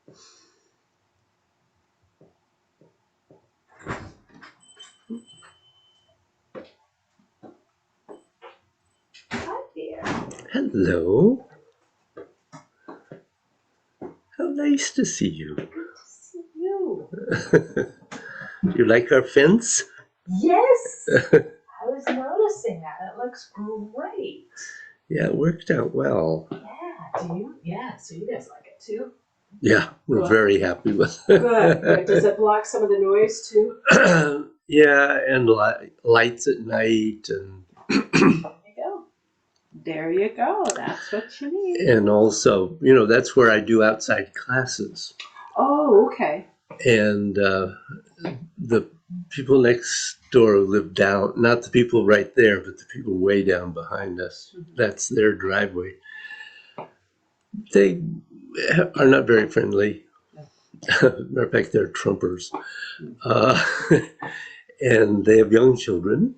Hi there. Hello. How nice to see you. Good to see you. You like our fence? Yes. I was noticing that. It looks great. Yeah, it worked out well. Yeah. Do you? Yeah. So you guys like it too? Yeah, we're very happy with it. Good. Good. Does it block some of the noise too? Yeah, and lights at night, and There you go. There you go. That's what you need. and also, that's where I do outside classes. Oh, okay. And the people next door who live down, not the people right there, but the people way down behind us, that's their driveway. They are not very friendly. Matter of fact, they're Trumpers. And they have young children.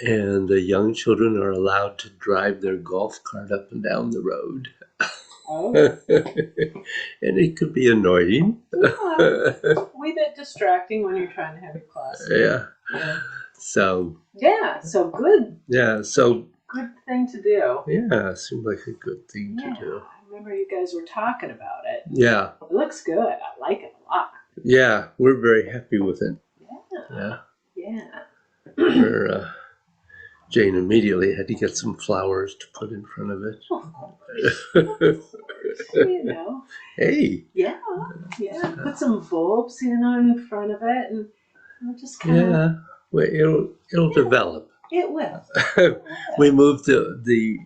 And the young children are allowed to drive their golf cart up and down the road. Oh. And it could be annoying. Yeah. Wee bit distracting when you're trying to have your class. Yeah. Yeah. So. Yeah. So good. Yeah. So. Good thing to do. Yeah. Seemed like a good thing to do. I remember you guys were talking about it. Yeah. It looks good. I like it a lot. Yeah. We're very happy with it. Yeah. Yeah. Yeah. We're, Jane immediately had to get some flowers to put in front of it. You know. Hey. Yeah. Yeah. Put some bulbs, in front of it, and just kind of. Yeah. Well, it'll develop. It will. We moved the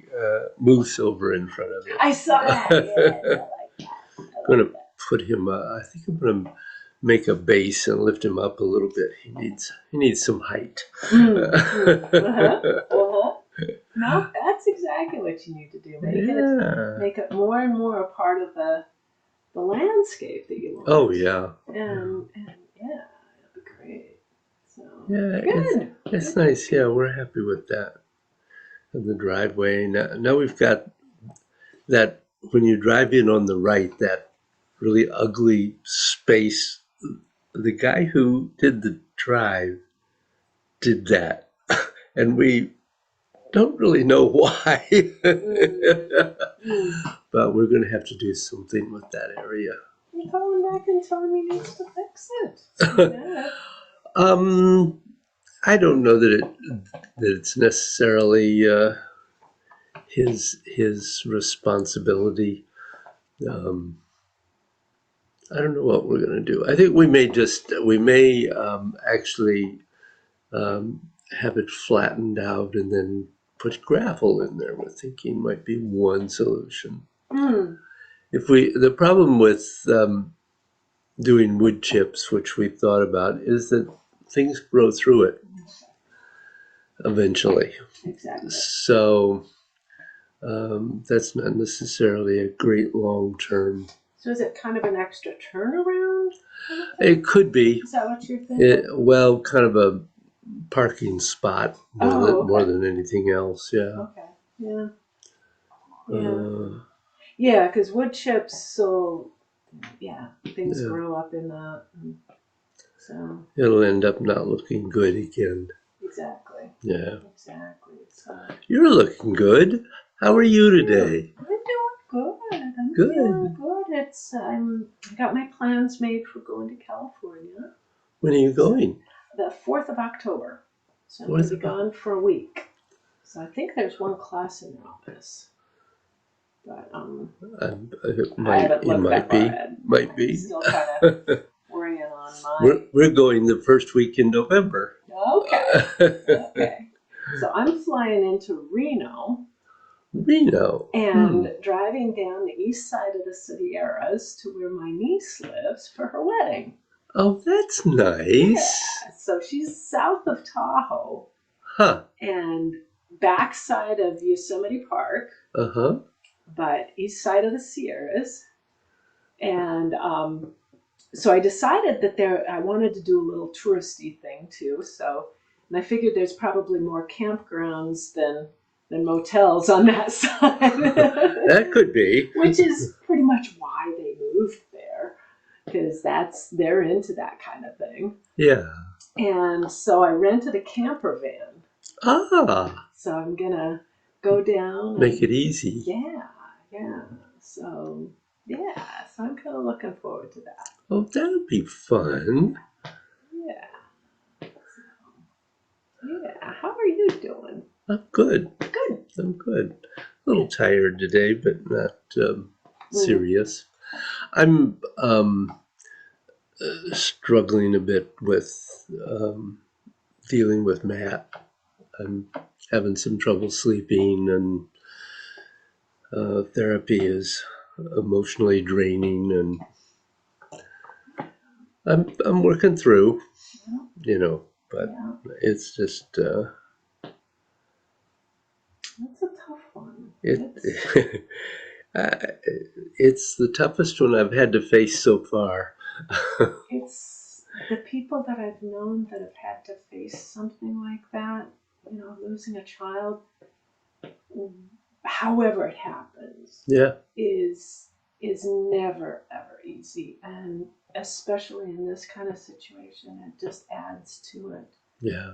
moose over in front of it. I saw that. Yeah, I like that. I'm gonna put him. I think I'm gonna make a base and lift him up a little bit. He needs some height. No, that's exactly what you need to do. Make it more and more a part of the landscape that you want. Oh yeah. And yeah, it'll be great. So yeah, good. It's nice. Yeah, we're happy with that. And the driveway. Now we've got that when you drive in on the right, that really ugly space. The guy who did the drive did that, and we don't really know why. But we're going to have to do something with that area. You call him back and tell him he needs to fix it. Yeah. I don't know that it's necessarily his responsibility. I don't know what we're going to do. I think we may actually have it flattened out and then put gravel in there. We're thinking might be one solution. The problem with doing wood chips, which we've thought about, is that things grow through it eventually. Exactly. So that's not necessarily a great long-term. So is it kind of an extra turnaround? It could be. Is that what you're thinking? Well, kind of a parking spot more than anything else. Yeah. Okay. Yeah. Yeah. Yeah, because wood chips, so things grow up in that. So it'll end up not looking good again. Exactly. Yeah. Exactly. So you're looking good. How are you today? I'm doing good. I'm good. Feeling good. I got my plans made for going to California. When are you going? The 4th of October. So I'm going to be gone for a week. So I think there's one class in the office. But it might be. Still kind of worrying on mine. We're going the first week in November. Okay. Okay. So I'm flying into Reno. And driving down the east side of the Sierras to where my niece lives for her wedding. Oh, that's nice. Yeah. So she's south of Tahoe. Huh. And backside of Yosemite Park. Uh-huh. But east side of the Sierras. And so I decided that I wanted to do a little touristy thing too. And I figured there's probably more campgrounds than motels on that side. That could be. Which is pretty much why they moved there. because they're into that kind of thing. Yeah. And so I rented a camper van. Ah, So I'm gonna go down. make it easy. Yeah. So so I'm kind of looking forward to that. Oh, that'll be fun. Yeah. How are you doing? I'm good. Good. I'm good. A little tired today, but not serious. I'm struggling a bit with dealing with Matt. I'm having some trouble sleeping, and therapy is emotionally draining, and I'm working through, but it's just That's a tough one. it's the toughest one I've had to face so far. It's the people that I've known that have had to face something like that, losing a child, however it happens, is never ever easy, and especially in this kind of situation, it just adds to it. Yeah.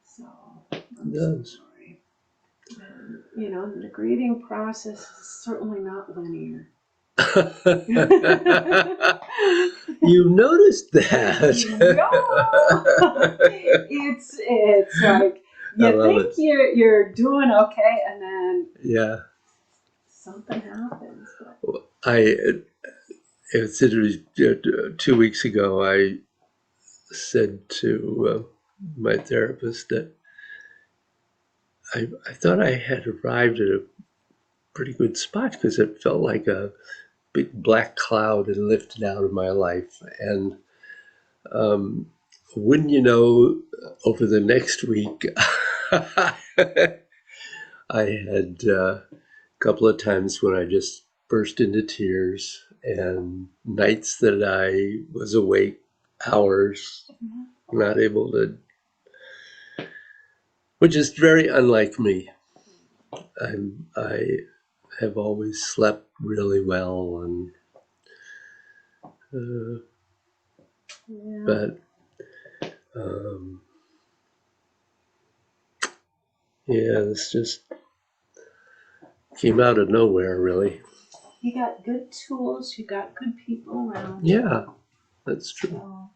So I'm so sorry. And, the grieving process is certainly not linear. You noticed that? It's like you think you're doing okay, and then something happens. It was 2 weeks ago. I said to my therapist that I thought I had arrived at a pretty good spot, because it felt like a big black cloud had lifted out of my life. And wouldn't you know, over the next week, I had a couple of times when I just burst into tears, and nights that I was awake hours, not able to, which is very unlike me. I have always slept really well, and but this just came out of nowhere, really. You got good tools. You got good people around. Yeah, that's true. So.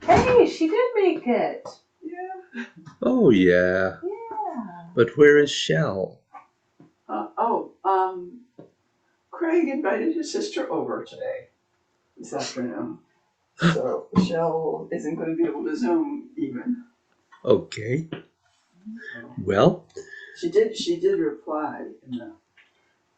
Hey, she did make it. Yeah. Oh, yeah. Yeah. But where is Shell? Craig invited his sister over today, this afternoon. So Michelle isn't going to be able to Zoom even. Okay. Well, she did reply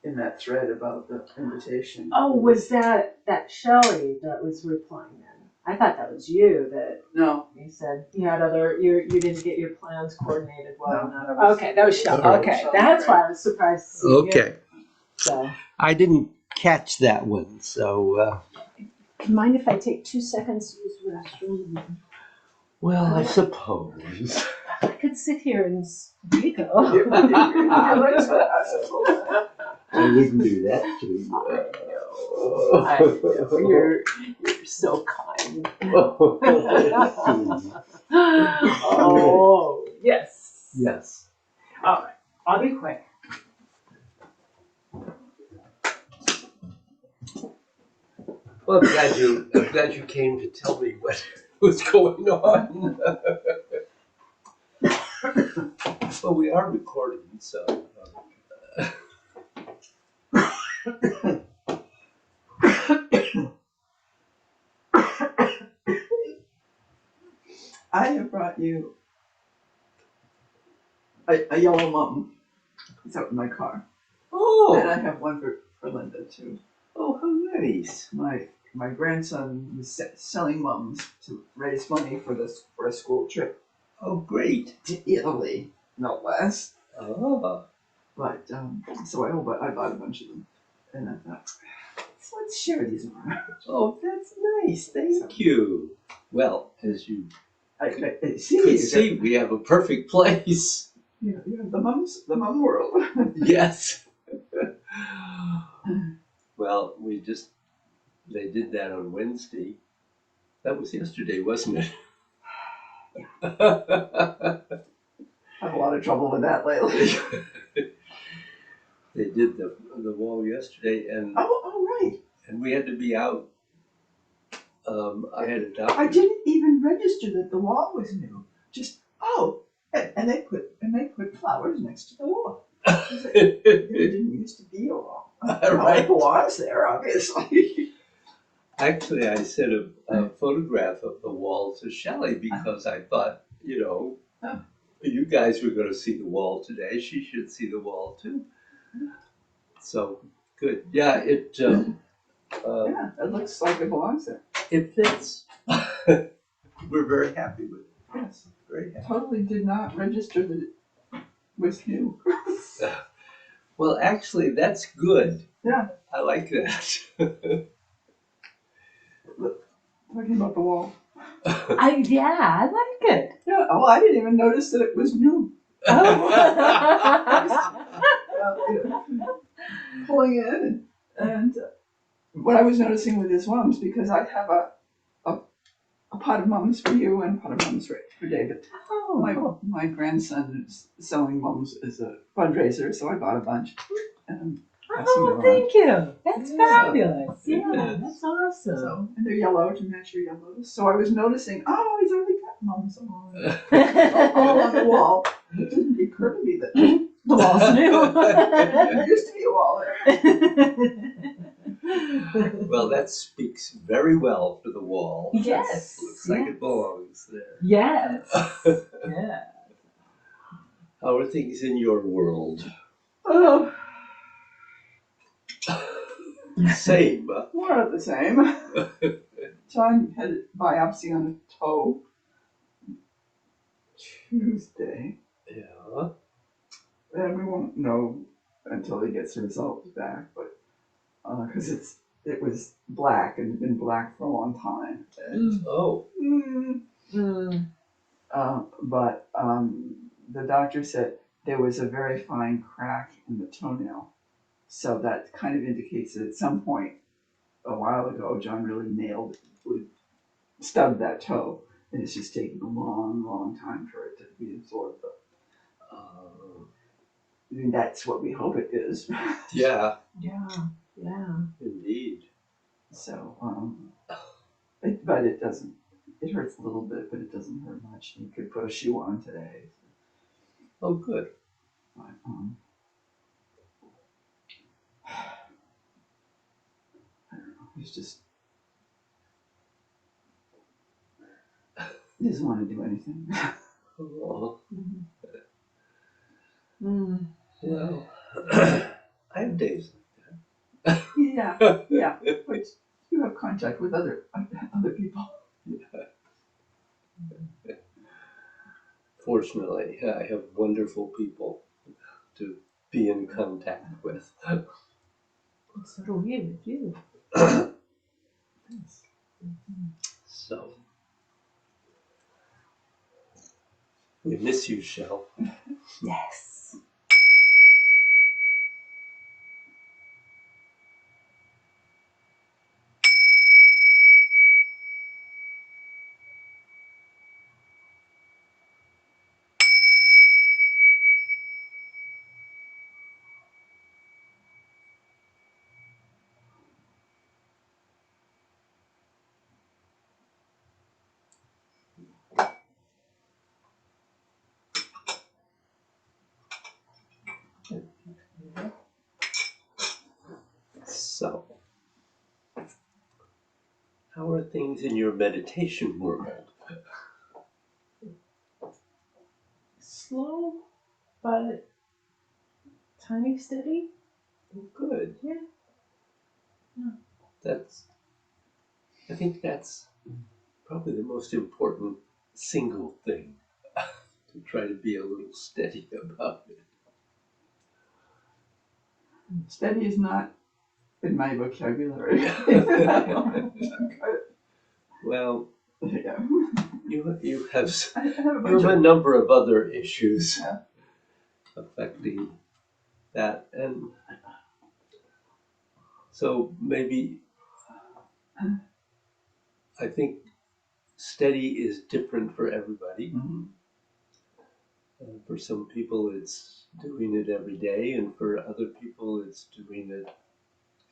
in that thread about the invitation. Oh, was that Shelley that was replying then? I thought that was you that. No. You said you had you didn't get your plans coordinated well. No, okay, that was Shelley. Right. Okay, that's why I was surprised to see you. Okay. So. I didn't catch that one, so. Mind if I take 2 seconds to use the restroom? Well, I suppose. I could sit here and giggle. I wouldn't do that to you. I know. You're so kind. Oh, yes. Yes. All right, I'll be quick. Well, I'm glad you came to tell me what was going on. Well, we are recording, so. I have brought you a yellow mum. It's out in my car. Oh. And I have one for Linda too. Oh, how nice. My grandson was selling mums to raise money for a school trip. Oh, great. To Italy, no less. Oh. But so I bought a bunch of them, and I thought, let's share these around. Oh, that's nice. Thank you. Well, as you see, we have a perfect place. Yeah, the mum world. Yes. Well, they did that on Wednesday. That was yesterday, wasn't it? I have a lot of trouble with that lately. They did the wall yesterday, and Right. we had to be out. I had a doctor. I didn't even register that the wall was new. Just and they put flowers next to the wall. There didn't used to be a wall. Right. It belongs there, obviously. Actually, I sent a photograph of the wall to Shelley because I thought, you guys were going to see the wall today. She should see the wall too. So good. Yeah, it looks like it belongs there. it fits. We're very happy with it. Yes. Very happy. Totally did not register that it was new. Well, actually, that's good. Yeah. I like that. Talking about the wall. I like it. Yeah, well, I didn't even notice that it was new. Oh. Pulling in and what I was noticing with this mums, because I have a pot of mums for you and a pot of mums for David. Oh. My grandson is selling mums as a fundraiser, so I bought a bunch. And Thank you. That's fabulous. Yeah. Yeah, that's awesome. and they're yellow to match your yellows. So I was noticing, he's already got mums all on the wall. It didn't occur to me that The wall's new. there used to be a wall there. Well, that speaks very well for the wall. Yes. Looks like it belongs there. Yes. Yeah. How are things in your world? Oh, Same. more of the same. John had a biopsy on a toe Tuesday, Yeah. and we won't know until he gets the results back. But because it was black and had been black for a long time. And, Oh. but the doctor said there was a very fine crack in the toenail, so that kind of indicates that at some point a while ago John really stubbed that toe, and it's just taking a long, long time for it to be absorbed. But I mean, that's what we hope it is. Yeah. Yeah. Indeed. So, but it doesn't. It hurts a little bit, but it doesn't hurt much. You could put a shoe on today. Oh, good. But, I don't know. He's just he doesn't want to do anything. Oh. Well, I have days. Yeah. But you have contact with other people. Fortunately, I have wonderful people to be in contact with. so do we with you. So, we miss you, Shell. Yes. So, how are things in your meditation world? Slow, but tiny, steady. Good. Yeah. I think that's probably the most important single thing, to try to be a little steady about it. Steady is not in my vocabulary. Well, Yeah. you have I have a number of other issues Yeah. affecting that, and so maybe I think steady is different for everybody. Mm-hmm. For some people, it's doing it every day, and for other people, it's doing it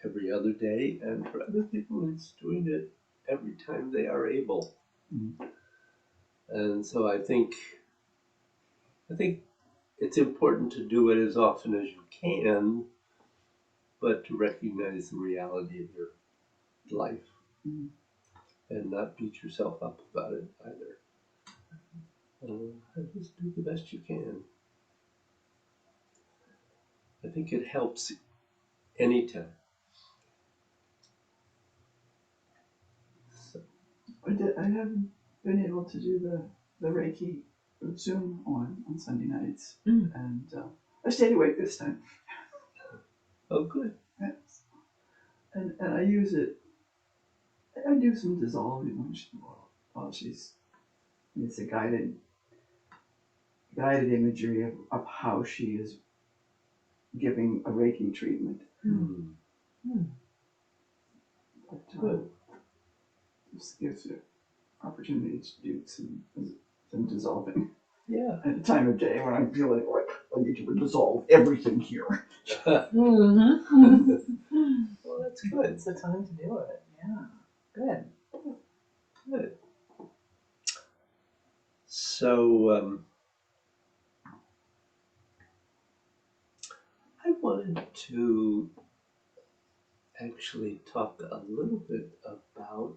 every other day, and for other people, it's doing it every time they are able. Mm-hmm. And so I think it's important to do it as often as you can, but to recognize the reality of your life Mm-hmm. and not beat yourself up about it either. Just do the best you can. I think it helps anytime. So, I haven't been able to do the Reiki Zoom on Sunday nights, and I stayed awake this time. oh, good. Yes. And I use it. I do some dissolving while she's. It's a guided imagery of how she is giving a Reiki treatment. Mm. But Good. this gives her opportunity to do some dissolving Yeah. at a time of day when I'm feeling like I need to dissolve everything here. Mm-hmm. Well, that's good. It's the time to do it. Yeah. Good. Good. So I wanted to actually talk a little bit about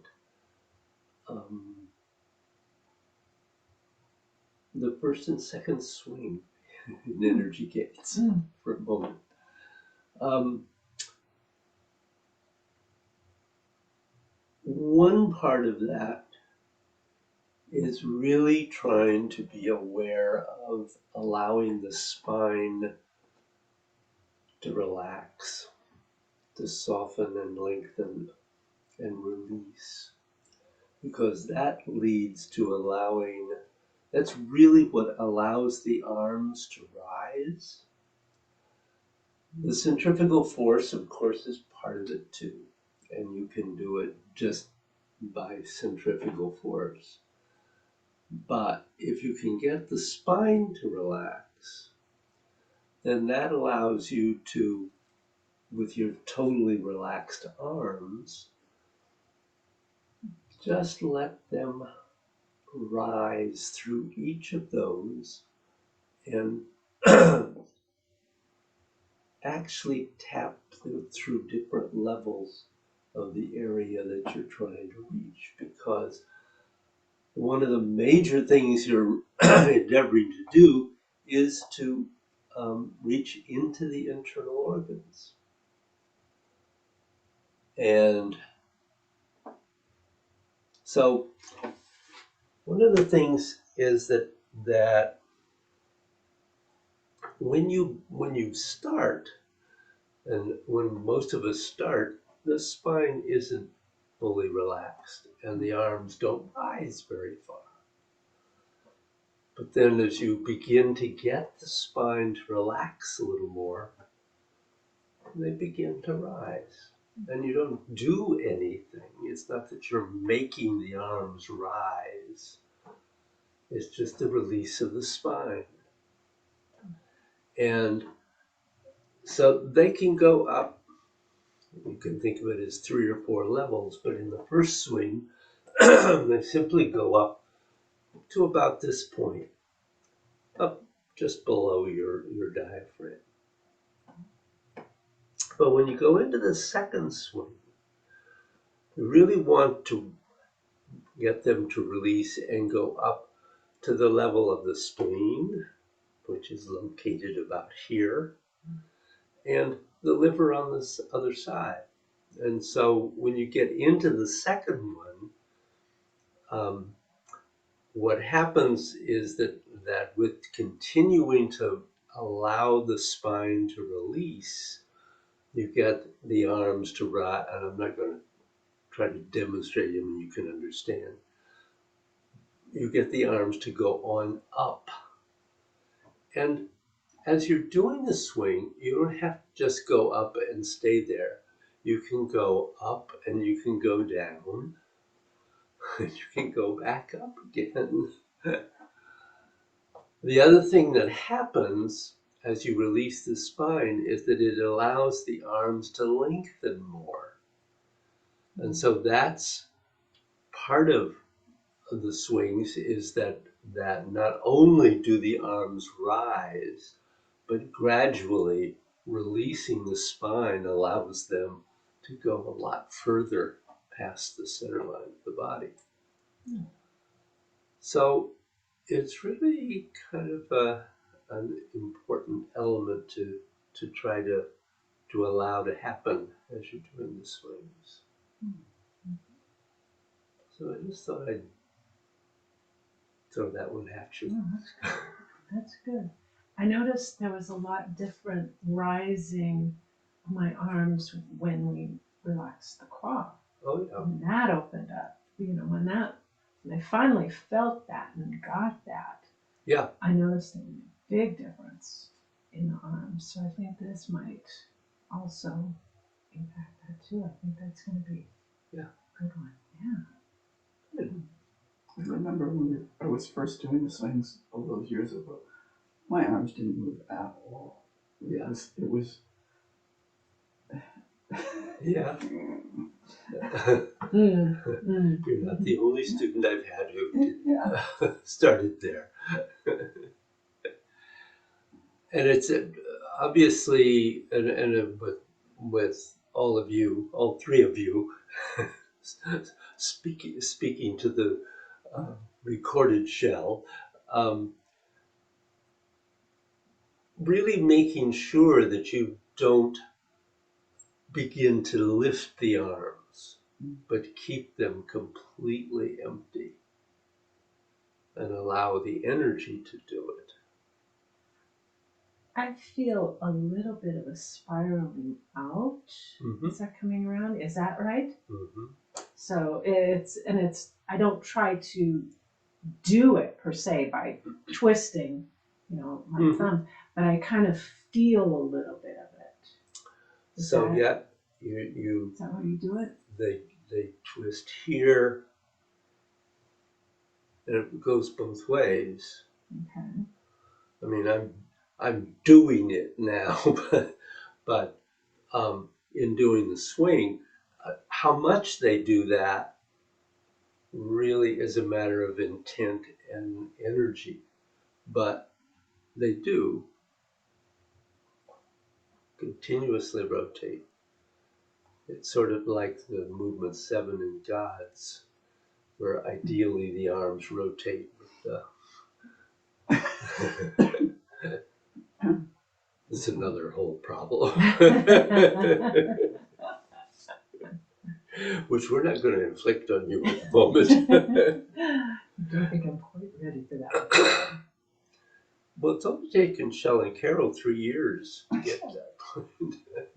the first and second swing in energy gates for a moment. One part of that is really trying to be aware of allowing the spine to relax, to soften and lengthen and release. Because that leads to allowing, that's really what allows the arms to rise. The centrifugal force, of course, is part of it too. And you can do it just by centrifugal force. But if you can get the spine to relax, then that allows you to, with your totally relaxed arms, just let them rise through each of those and actually tap through different levels of the area that you're trying to reach. Because one of the major things you're endeavoring to do is to reach into the internal organs. And so one of the things is that when you start, and when most of us start, the spine isn't fully relaxed and the arms don't rise very far. But then as you begin to get the spine to relax a little more, they begin to rise. And you don't do anything. It's not that you're making the arms rise. It's just the release of the spine. And so they can go up. You can think of it as 3 or 4 levels, but in the first swing, they simply go up to about this point, up just below your diaphragm. But when you go into the second swing, you really want to get them to release and go up to the level of the spleen, which is located about here, and the liver on this other side. And so when you get into the second one, what happens is that with continuing to allow the spine to release, you get the arms to rise, and I'm not going to try to demonstrate it, and you can understand. You get the arms to go on up. And as you're doing the swing, you don't have to just go up and stay there. You can go up and you can go down. and you can go back up again. The other thing that happens as you release the spine is that it allows the arms to lengthen more. And so that's part of the swings, is that not only do the arms rise, but gradually releasing the spine allows them to go a lot further past the center line of the body. So it's really kind of an important element to try to allow to happen as you're doing the swings. So I just thought I'd throw that one at you. Oh, that's good. That's good. I noticed there was a lot different rising of my arms when we relaxed the quad. Oh yeah. When that opened up, when I finally felt that and got that, Yeah. I noticed a big difference in the arms. So I think this might also impact that too. I think that's going to be a good one. Yeah. Good. I remember when I was first doing the swings all those years ago, my arms didn't move at all. Yeah. It was Yeah. You're not the only student I've had who started there. And it's obviously, and with all of you, all three of you, speaking to the recorded shell, really making sure that you don't begin to lift the arms, but keep them completely empty and allow the energy to do it. I feel a little bit of a spiraling out. Is that coming around? Is that right? So I don't try to do it per se by twisting, my thumb, but I kind of feel a little bit of it. Is that how you do it? They twist here, and it goes both ways. Okay. I mean, I'm doing it now, but in doing the swing, how much they do that really is a matter of intent and energy. But they do continuously rotate. It's sort of like the movement 7 in Gods, where ideally the arms rotate with the It's another whole problem, which we're not going to inflict on you at the moment. I don't think I'm quite ready for that. Well, it's only taken Shell and Carol 3 years to get to that point.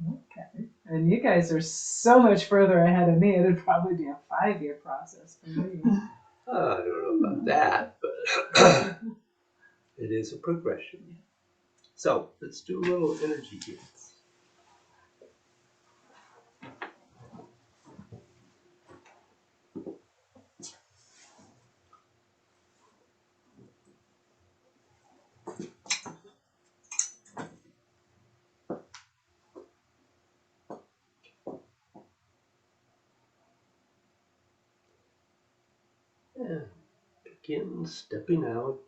Okay. And you guys are so much further ahead of me. It'd probably be a 5-year process for me. I don't know about that, but it is a progression. So let's do a little energy dance. And begin stepping out.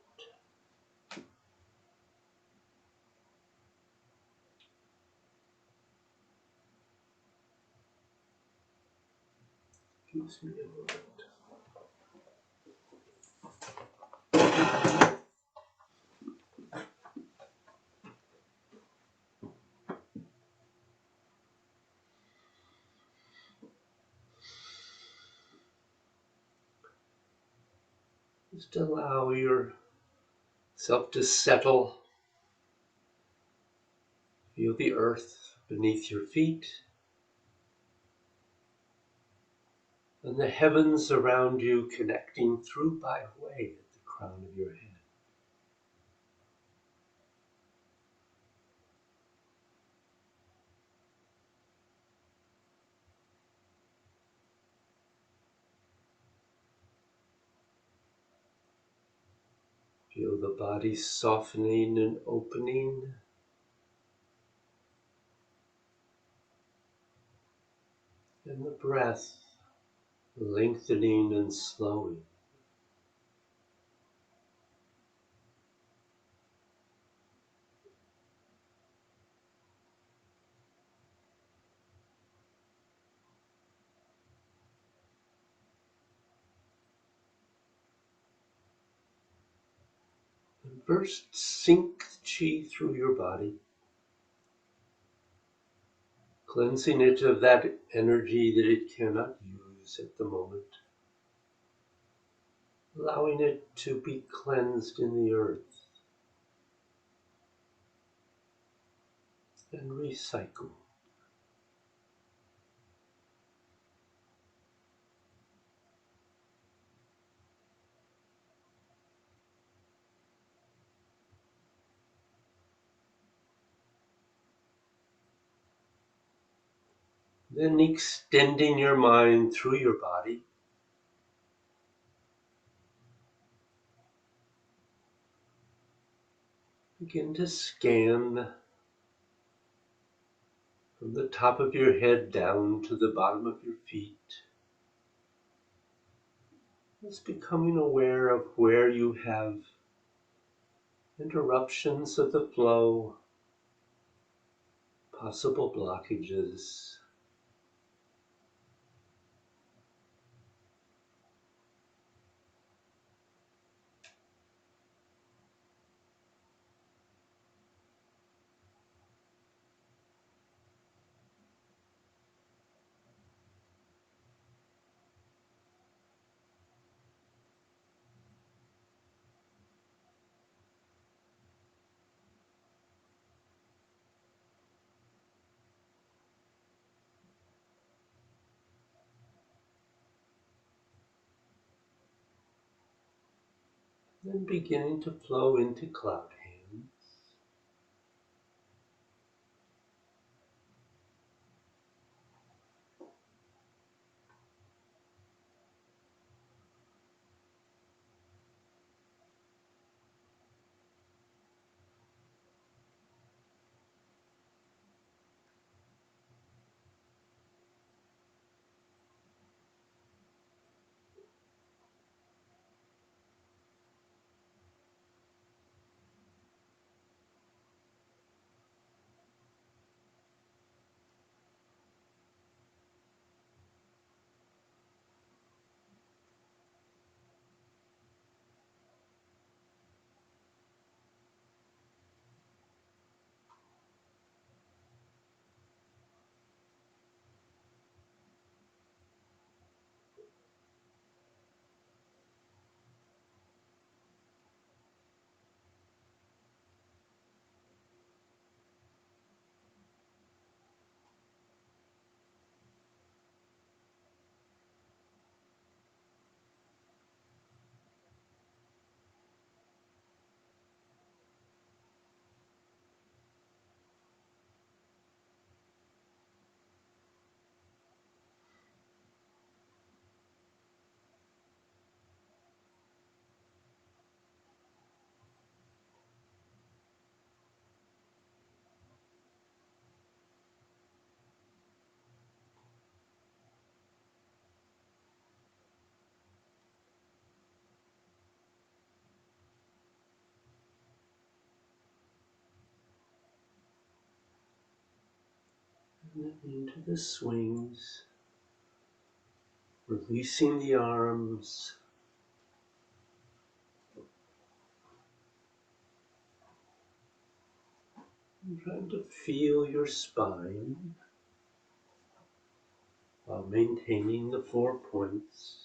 Gives me a moment. Just allow yourself to settle. Feel the earth beneath your feet and the heavens around you connecting through by way at the crown of your head. Feel the body softening and opening. And the breath lengthening and slowing. And first sink the chi through your body, cleansing it of that energy that it cannot use at the moment, allowing it to be cleansed in the earth and recycled. Then extending your mind through your body, begin to scan from the top of your head down to the bottom of your feet. Just becoming aware of where you have interruptions of the flow, possible blockages. Then beginning to flow into cloud hands. And then into the swings, releasing the arms, and trying to feel your spine while maintaining the 4 points.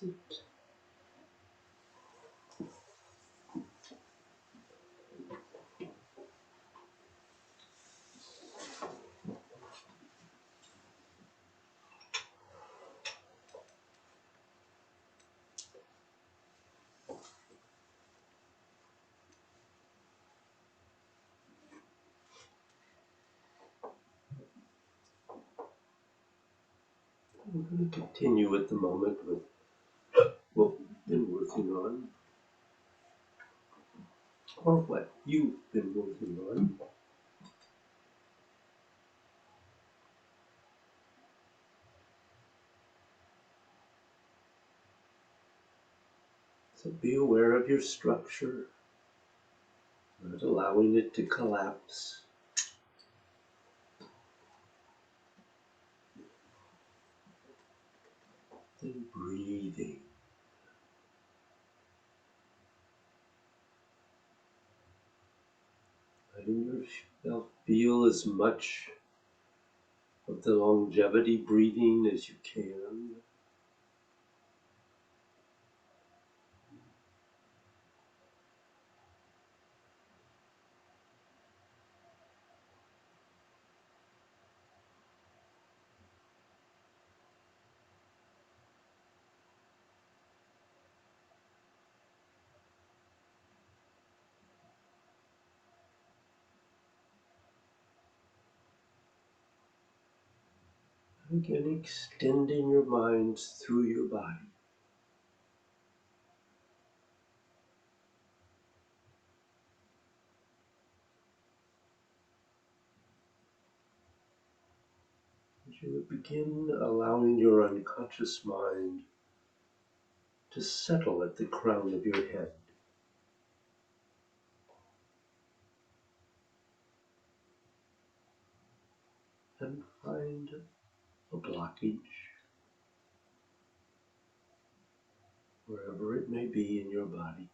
Sit. We're going to continue at the moment with what we've been working on, or what you've been working on. So be aware of your structure, not allowing it to collapse. Then breathing. Letting yourself feel as much of the longevity breathing as you can. Again, extending your mind through your body. As you would begin allowing your unconscious mind to settle at the crown of your head. And find a blockage wherever it may be in your body.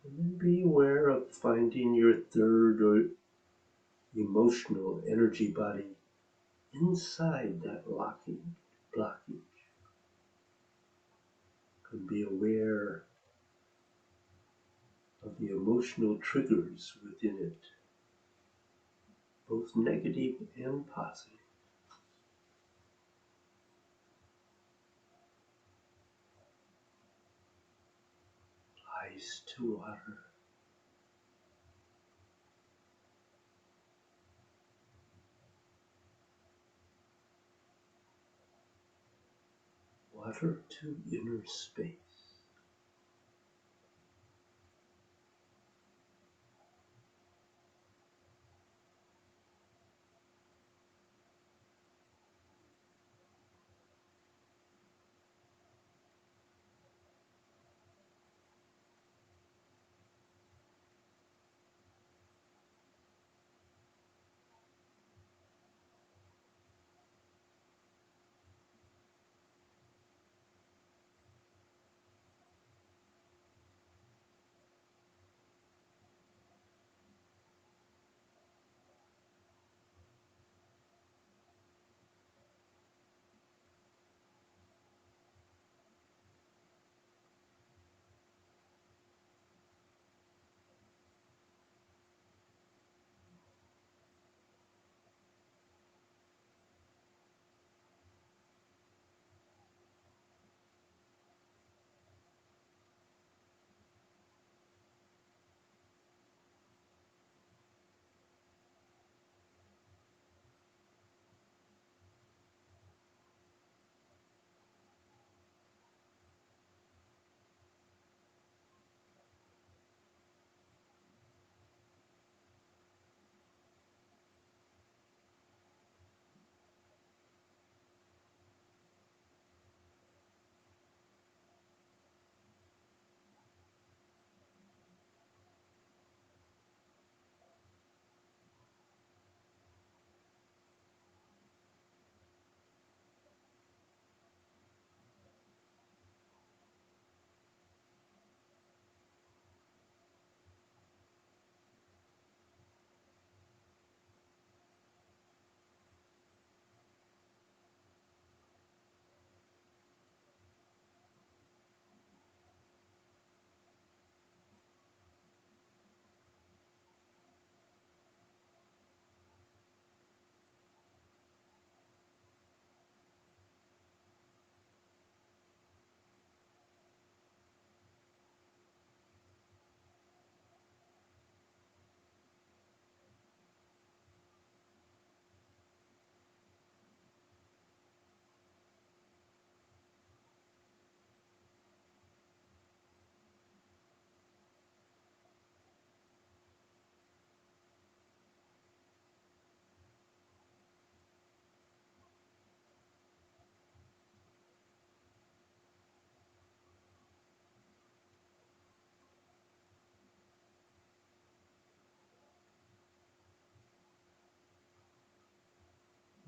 And then be aware of finding your third or emotional energy body inside that blockage. And be aware of the emotional triggers within it, both negative and positive. Ice to water, water to inner space.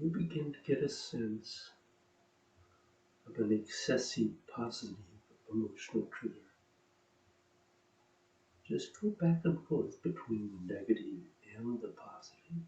you begin to get a sense of an excessive positive emotional trigger. Just go back and forth between the negative and the positive.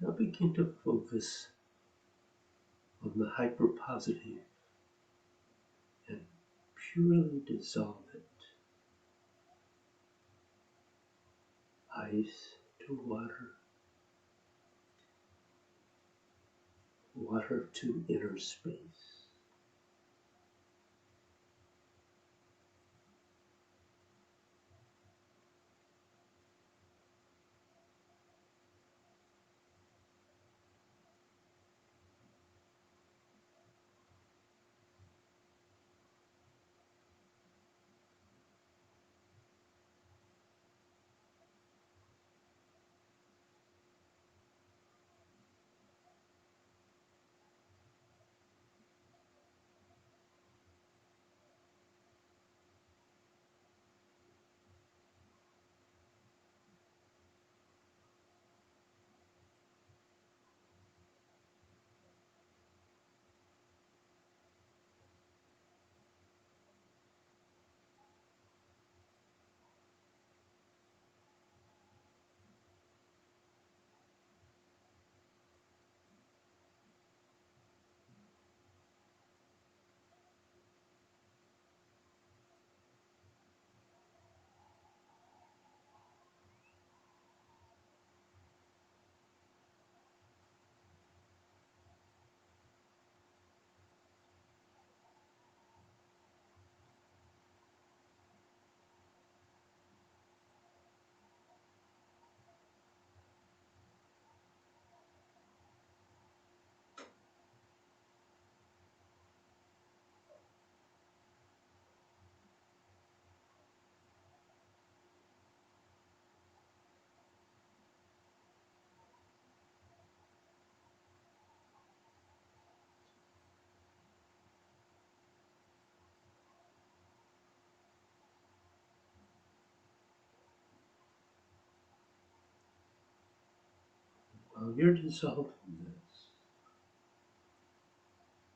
Now begin to focus on the hyperpositive and purely dissolve it. Ice to water, water to inner space. While you're dissolving this,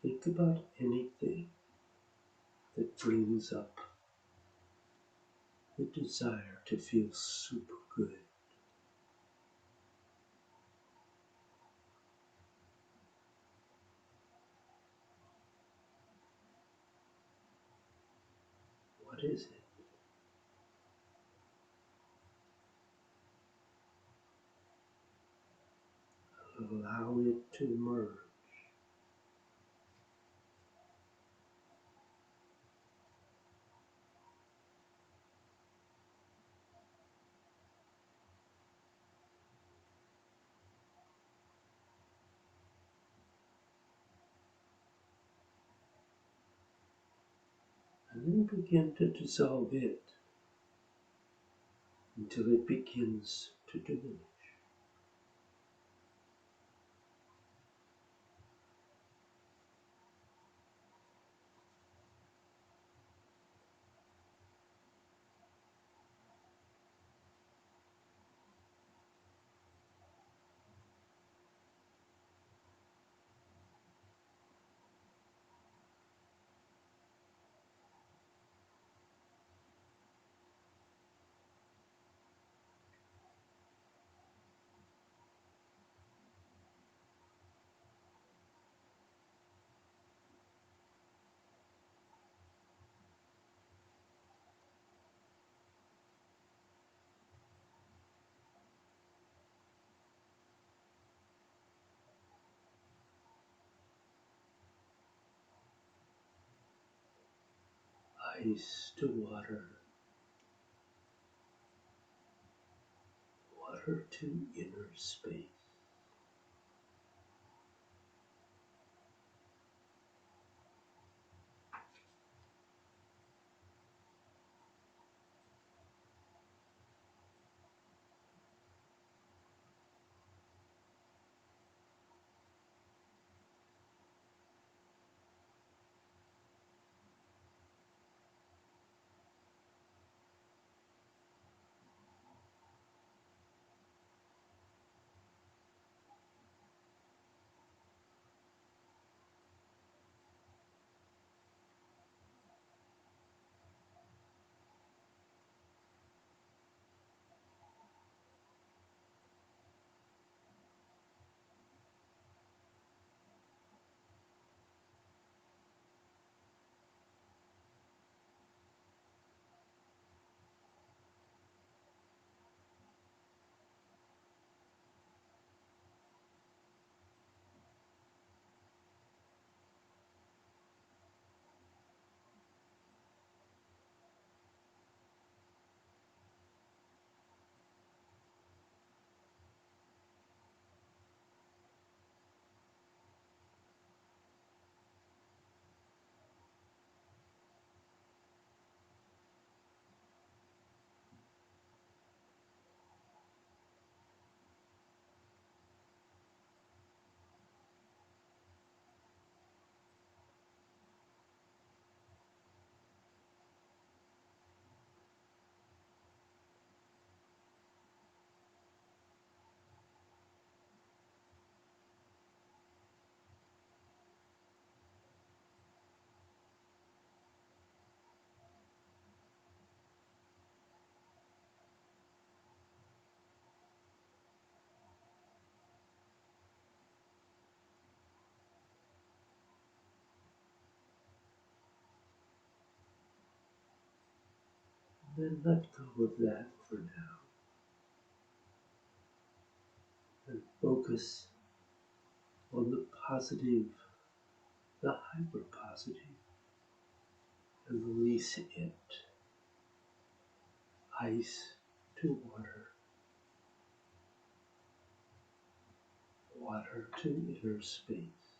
think about anything that brings up the desire to feel super good. What is it? Allow it to emerge. And then begin to dissolve it until it begins to diminish. ice to water, water to inner space. Then let go of that for now and focus on the positive, the hyper positive, and release it. Ice to water, water to inner space.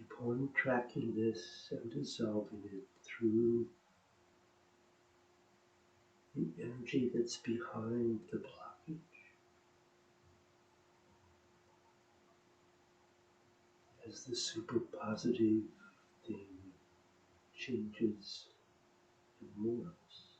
keep on tracking this and dissolving it through the energy that's behind the blockage. As the super positive thing changes and morphs.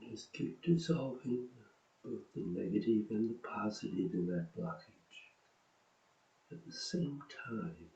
Just keep dissolving both the negative and the positive in that blockage at the same time.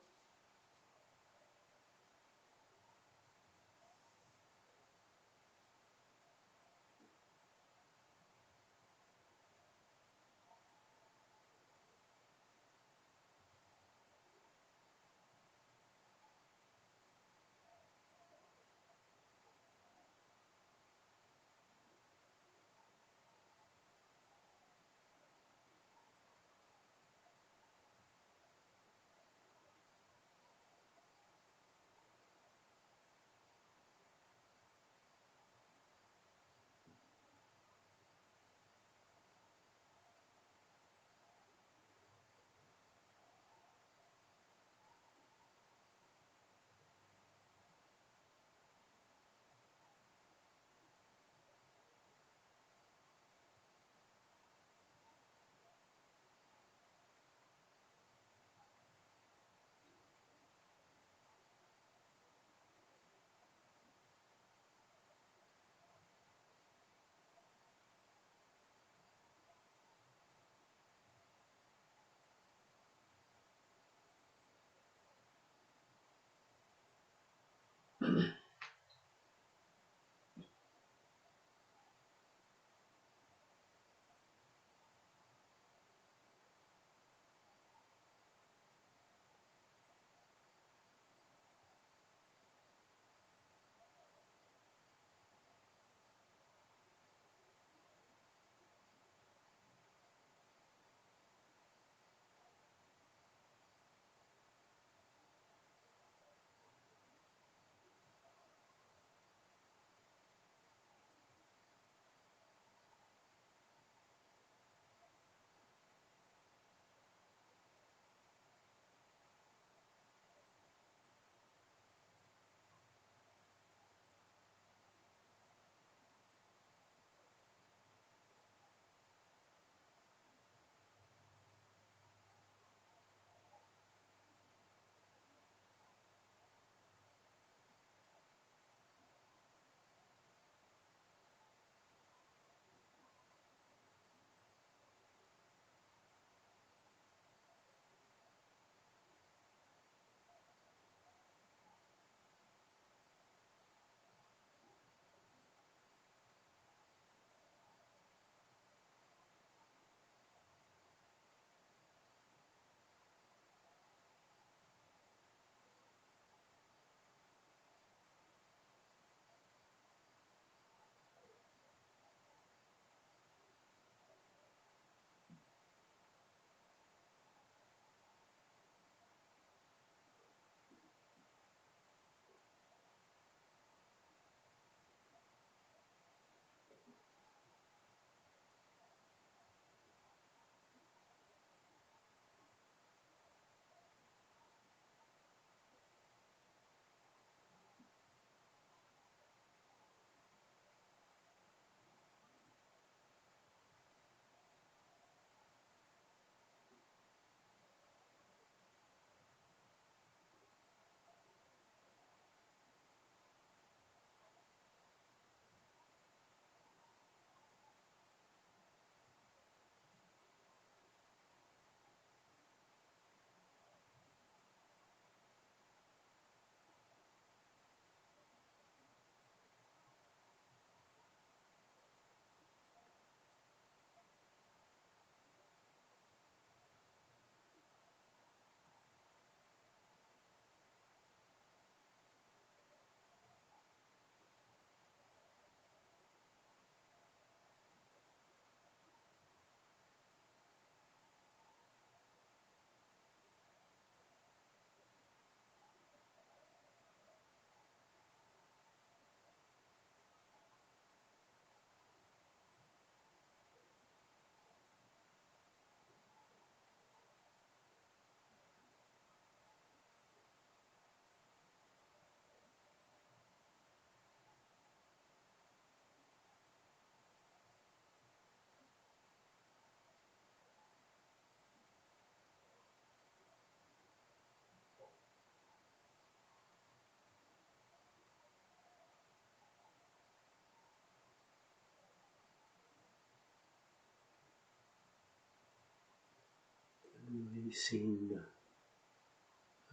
releasing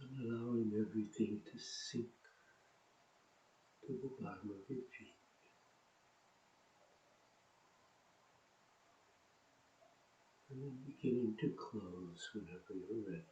and allowing everything to sink to the bottom of your feet. And then beginning to close whenever you're ready.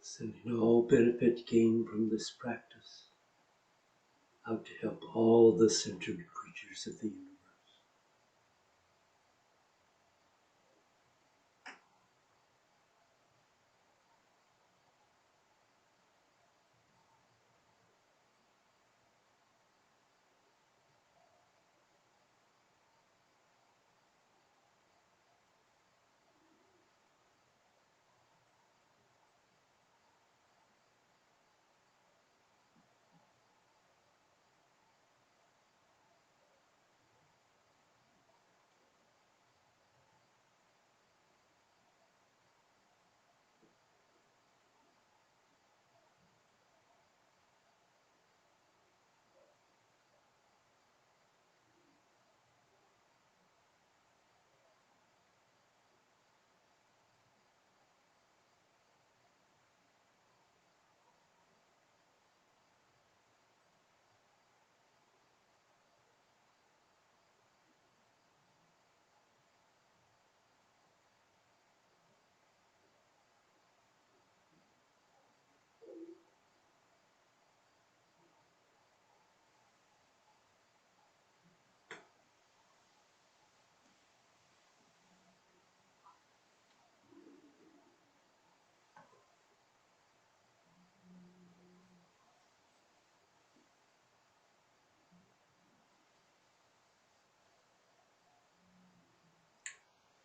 Sending all benefit gained from this practice out to help all the sentient creatures of the universe.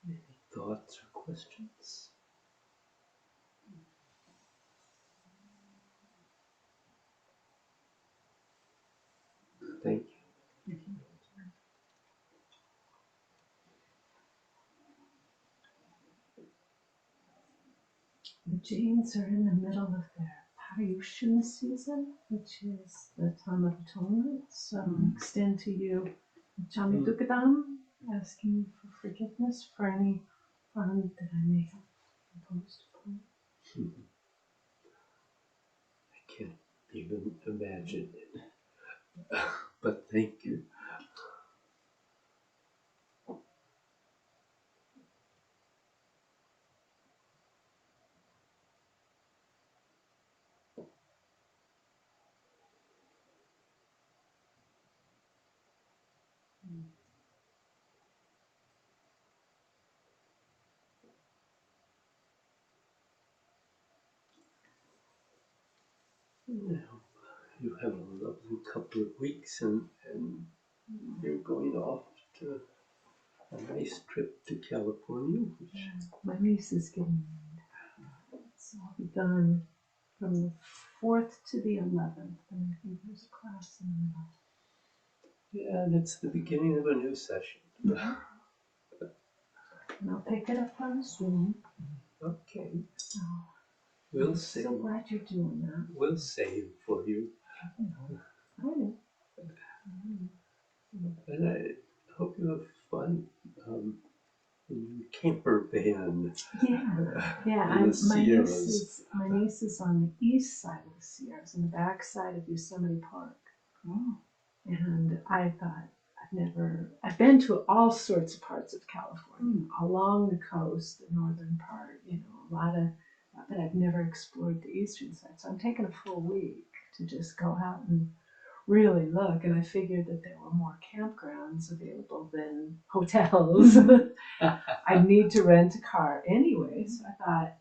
Any thoughts or questions? Thank you. The Jains are in the middle of their Paryushan season, which is the time of atonement. So I extend to you Chami Dukadam, asking for forgiveness for any harm that I may have imposed upon you. I can't even imagine it. But thank you. Now, you have a lovely couple of weeks and you're going off to a nice trip to California. Which... My niece is getting married, so I'll be gone from the 4th to the 11th, and I think there's a class in the middle. Yeah, and it's the beginning of a new session. And I'll pick it up on Zoom. Okay. So We'll I'm save. so glad you're doing that. We'll save for you. I know. And I hope you have fun in your camper van. Yeah. In the Sierras. My niece is on the east side of the Sierras, on the back side of Yosemite Park. Oh. And I thought, I've been to all sorts of parts of California, along the coast, the northern part, but I've never explored the eastern side. So I'm taking a full week to just go out and really look. And I figured that there were more campgrounds available than hotels. I'd need to rent a car anyway. So I thought,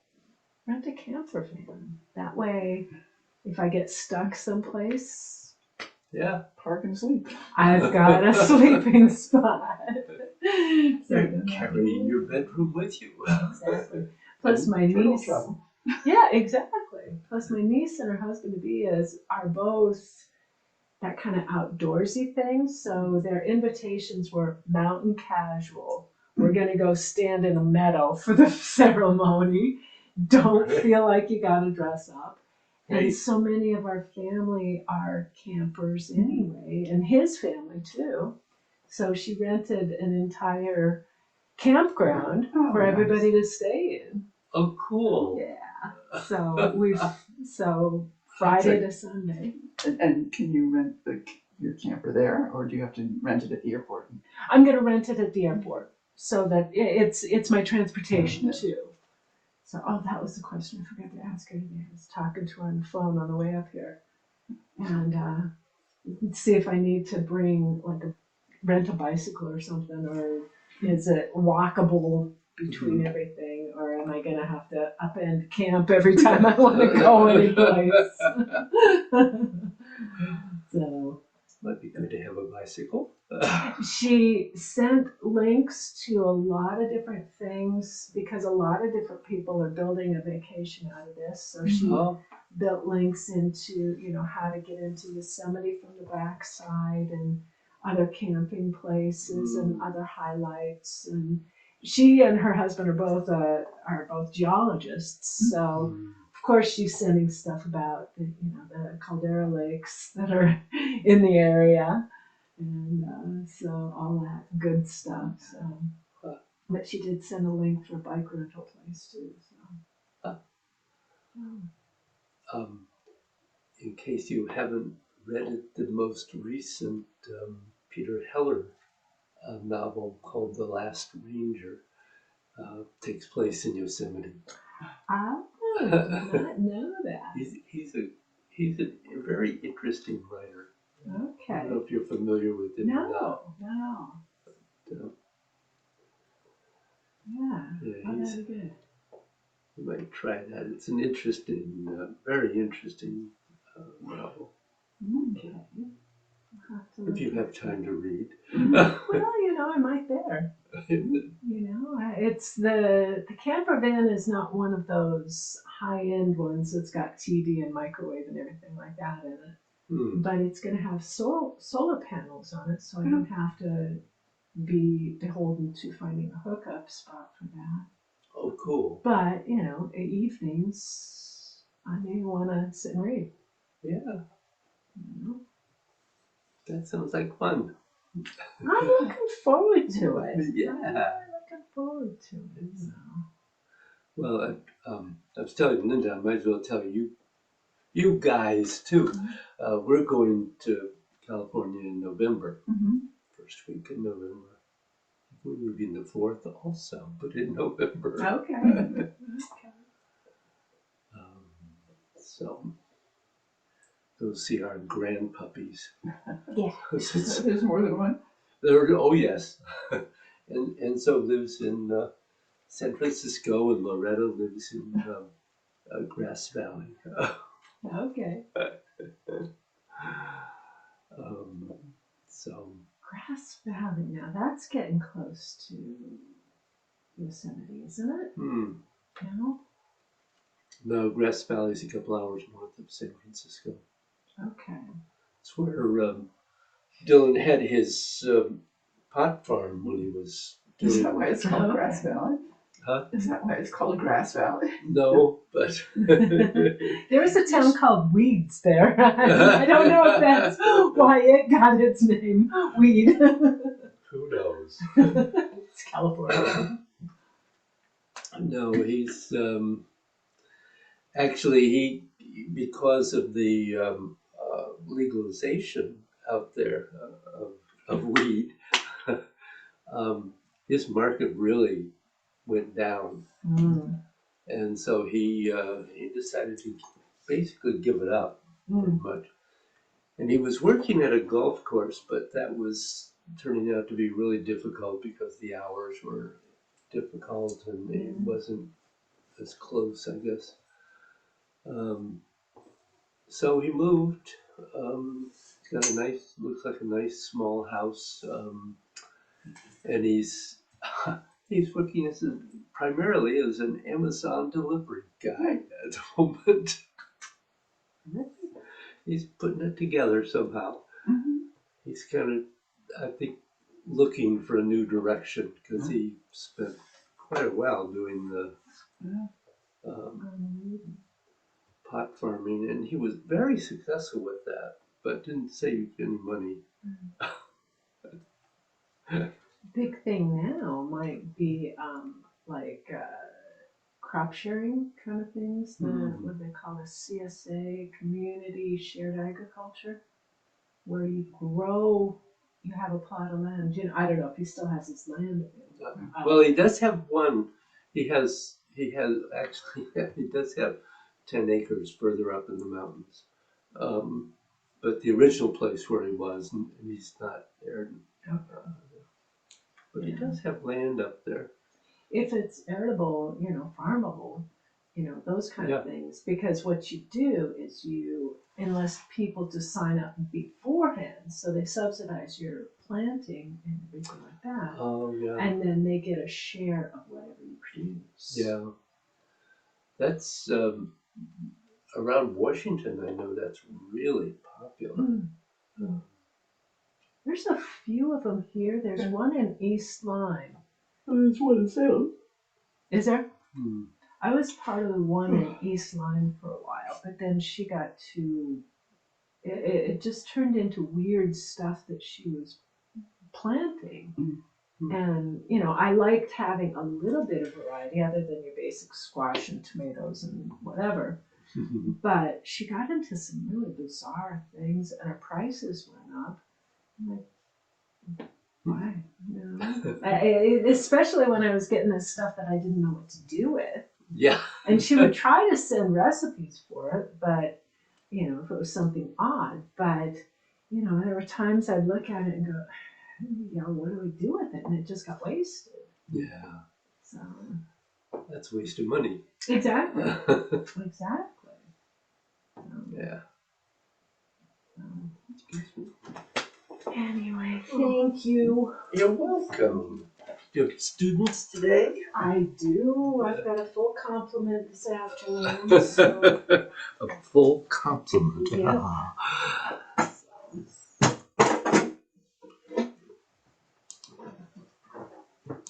rent a camper van. That way, if I get stuck someplace, Yeah, park and sleep. I've got a sleeping spot. And carry your bedroom with you. Exactly. Plus my Turtle niece. travel. Yeah, exactly. Plus my niece and her husband to be are both that kind of outdoorsy thing. So their invitations were mountain casual. We're gonna go stand in a meadow for the ceremony. Don't feel like you gotta dress up. And so many of our family are campers anyway, and his family too. So she rented an entire campground for everybody to stay in. Oh, cool. Yeah. So Friday to Sunday. And can you rent your camper there, or do you have to rent it at the airport? I'm gonna rent it at the airport so that it's my transportation too. So, oh, that was the question I forgot to ask her today. I was talking to her on the phone on the way up here, and see if I need to bring like rent a bicycle or something, or is it walkable between everything, or am I gonna have to upend camp every time I want to go anyplace? So Might be good to have a bicycle. she sent links to a lot of different things because a lot of different people are building a vacation out of this. So she built links into, how to get into Yosemite from the backside and other camping places and other highlights. And she and her husband are both geologists. So of course she's sending stuff about the caldera lakes that are in the area. And so all that good stuff. So, but she did send a link for a bike rental place too. So. In case you haven't read it, the most recent Peter Heller novel called The Last Ranger takes place in Yosemite. I did not know that. He's a very interesting writer. Okay. I don't know if you're familiar with him. No. But, Yeah. That's good. you might try that. It's an interesting, very interesting novel. Okay. If you have time to read. Well, I might there. It's the camper van is not one of those high-end ones that's got TV and microwave and everything like that in it. But it's going to have solar panels on it, so I don't have to be beholden to finding a hookup spot for that. Oh, cool. But, evenings, I may want to sit and read. Yeah. That sounds like fun. I'm looking forward to it. Yeah. I'm looking forward to it. So. Well, I was telling Linda, I might as well tell you guys too. We're going to California in November, first week in November. We're moving the 4th also, but in November. Okay. So go see our grand puppies. Yeah. There's more than one. Oh yes, and so lives in San Francisco, and Loretta lives in Grass Valley. Okay. So Grass Valley. Now that's getting close to Yosemite, isn't it? No. No, Grass Valley is a couple hours north of San Francisco. Okay. It's where Dylan had his pot farm when he was doing. Is that why it's called Grass Valley? Huh? Is that why it's called Grass Valley? No, but there is a town called Weeds there. I don't know if that's why it got its name, Weed. Who knows? It's California. No, he's actually because of the legalization out there of weed, his market really went down, and so he decided to basically give it up pretty much. And he was working at a golf course, but that was turning out to be really difficult because the hours were difficult and it wasn't as close, I guess. So he moved. He's got looks like a nice small house, and he's working primarily as an Amazon delivery guy at the moment. He's putting it together somehow. He's kind of, I think, looking for a new direction because he spent quite a while doing the pot farming, and he was very successful with that, but didn't save any money. Big thing now might be crop sharing kind of things. What they call a CSA, community shared agriculture, where you have a plot of land. I don't know if he still has his land available. Well, he does have one. He has he has actually, he does have 10 acres further up in the mountains. But the original place where he was, and he's not there. But he does have land up there. If it's arable, farmable, those kind Yeah. of things. Because what you do is you enlist people to sign up beforehand, so they subsidize your planting and everything like that. Oh, yeah. And then they get a share of whatever you produce. Yeah. That's around Washington, I know that's really popular. Mm. There's a few of them here. There's one in East Lyme. There's one in Salem. Is there? Hmm. I was part of the one in East Lyme for a while, but then she got too. It just turned into weird stuff that she was planting. Mm-hmm. And, I liked having a little bit of variety other than your basic squash and tomatoes and whatever. But she got into some really bizarre things and her prices went up. I'm like, why? Especially when I was getting this stuff that I didn't know what to do with. Yeah. And she would try to send recipes for it, but, if it was something odd. But, there were times I'd look at it and go, what do we do with it? And it just got wasted. Yeah. So. That's a waste of money. Exactly. Exactly. Yeah. Anyway, thank you. You're welcome. Do you have students today? I do. I've got a full complement this afternoon. So. A full complement. Yep. Ah.